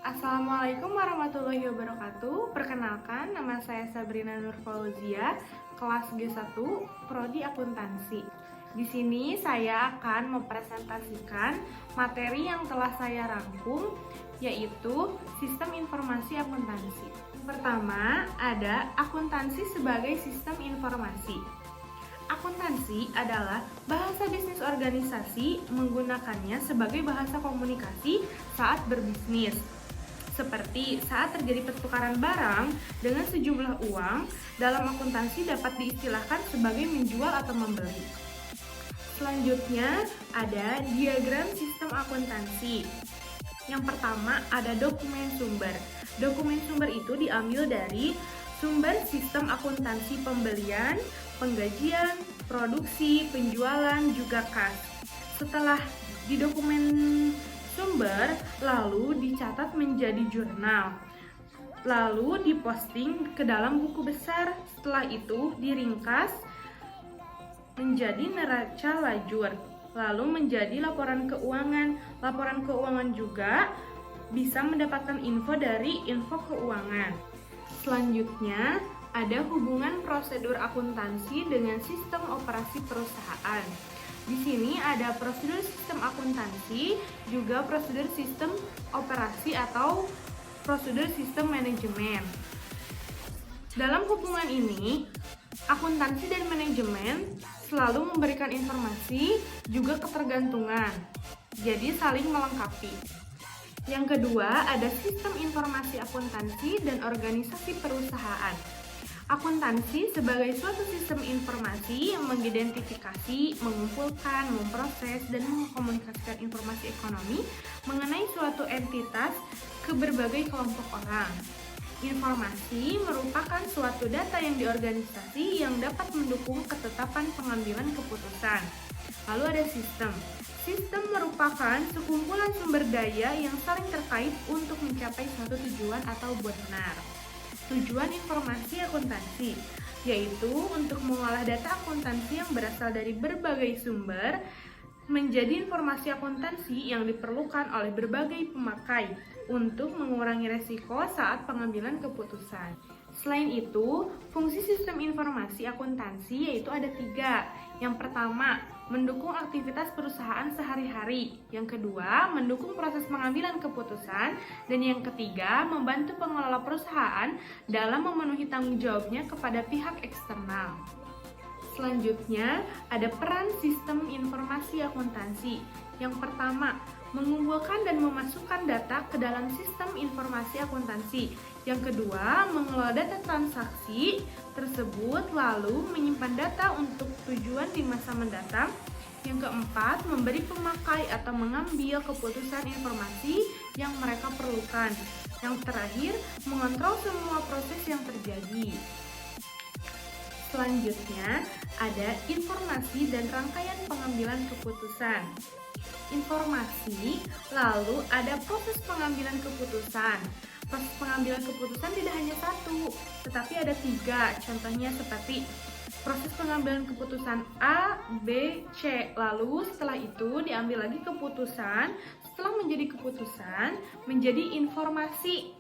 Assalamualaikum warahmatullahi wabarakatuh. Perkenalkan, nama saya Sabrina Nur Fauzia, kelas G1, Prodi Akuntansi. Di sini saya akan mempresentasikan materi yang telah saya rangkum, yaitu Sistem Informasi Akuntansi. Pertama, ada akuntansi sebagai sistem informasi. Akuntansi adalah bahasa bisnis organisasi menggunakannya sebagai bahasa komunikasi saat berbisnis. Seperti saat terjadi pertukaran barang dengan sejumlah uang, dalam akuntansi dapat diistilahkan sebagai menjual atau membeli. Selanjutnya ada diagram sistem akuntansi. Yang pertama ada dokumen sumber. Dokumen sumber itu diambil dari sumber sistem akuntansi pembelian, penggajian, produksi, penjualan, juga kas. Setelah di dokumen sumber, lalu dicatat menjadi jurnal, lalu diposting ke dalam buku besar. Setelah itu diringkas menjadi neraca lajur, lalu menjadi laporan keuangan. Laporan keuangan juga bisa mendapatkan info dari info keuangan. Selanjutnya ada hubungan prosedur akuntansi dengan sistem operasi perusahaan. Di sini ada prosedur sistem akuntansi, juga prosedur sistem operasi atau prosedur sistem manajemen. Dalam hubungan ini, akuntansi dan manajemen selalu memberikan informasi, juga ketergantungan. Jadi saling melengkapi. Yang kedua, ada sistem informasi akuntansi dan organisasi perusahaan. Akuntansi sebagai suatu sistem informasi yang mengidentifikasi, mengumpulkan, memproses, dan mengkomunikasikan informasi ekonomi mengenai suatu entitas ke berbagai kelompok orang. Informasi merupakan suatu data yang diorganisasi yang dapat mendukung ketetapan pengambilan keputusan. Lalu ada sistem. Sistem merupakan sekumpulan sumber daya yang saling terkait untuk mencapai suatu tujuan atau benar. Tujuan informasi akuntansi yaitu untuk mengolah data akuntansi yang berasal dari berbagai sumber menjadi informasi akuntansi yang diperlukan oleh berbagai pemakai untuk mengurangi resiko saat pengambilan keputusan. Selain itu, fungsi sistem informasi akuntansi yaitu ada 3. Yang pertama, mendukung aktivitas perusahaan sehari-hari. Yang kedua, mendukung proses pengambilan keputusan. Dan yang ketiga, membantu pengelola perusahaan dalam memenuhi tanggung jawabnya kepada pihak eksternal. Selanjutnya, ada peran sistem informasi akuntansi. Yang pertama, mengumpulkan dan memasukkan data ke dalam sistem informasi akuntansi. Yang kedua, mengelola data transaksi tersebut lalu menyimpan data untuk tujuan di masa mendatang. Yang keempat, memberi pemakai atau mengambil keputusan informasi yang mereka perlukan. Yang terakhir, mengontrol semua proses yang terjadi. Selanjutnya, ada informasi dan rangkaian pengambilan keputusan. Informasi, lalu ada proses pengambilan keputusan. Proses pengambilan keputusan tidak hanya 1, tetapi ada 3. Contohnya seperti proses pengambilan keputusan A, B, C. Lalu setelah itu diambil lagi keputusan. Setelah menjadi keputusan, menjadi informasi.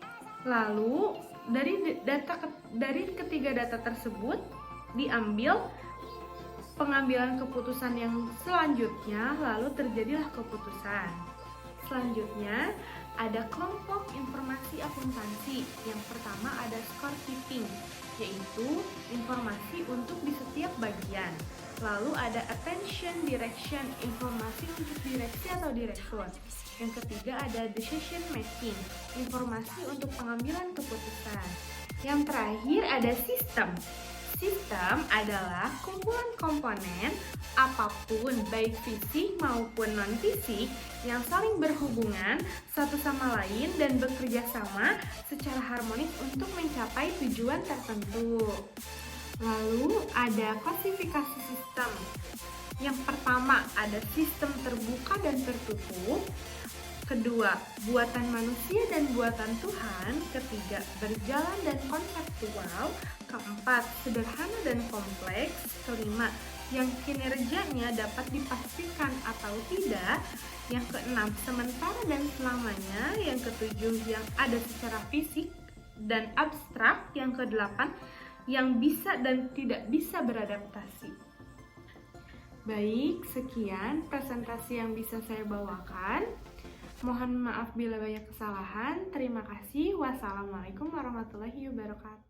Lalu dari ketiga data tersebut diambil pengambilan keputusan yang selanjutnya, lalu terjadilah keputusan. Selanjutnya ada kelompok informasi akuntansi. Yang pertama ada score keeping, yaitu informasi untuk di setiap bagian. Lalu ada attention direction, informasi untuk direksi atau direktur. Yang ketiga ada decision making, informasi untuk pengambilan keputusan. Yang terakhir ada sistem. Sistem adalah kumpulan komponen apapun baik fisik maupun non-fisik yang saling berhubungan satu sama lain dan bekerja sama secara harmonis untuk mencapai tujuan tertentu. Lalu ada klasifikasi sistem. Yang pertama ada sistem terbuka dan tertutup. Kedua, buatan manusia dan buatan Tuhan. Ketiga, berjalan dan konseptual. Keempat, sederhana dan kompleks. Kelima, yang kinerjanya dapat dipastikan atau tidak. Yang keenam, sementara dan selamanya. Yang ketujuh, yang ada secara fisik dan abstrak. Yang kedelapan, yang bisa dan tidak bisa beradaptasi. Baik, sekian presentasi yang bisa saya bawakan. Mohon maaf bila banyak kesalahan. Terima kasih. Wassalamualaikum warahmatullahi wabarakatuh.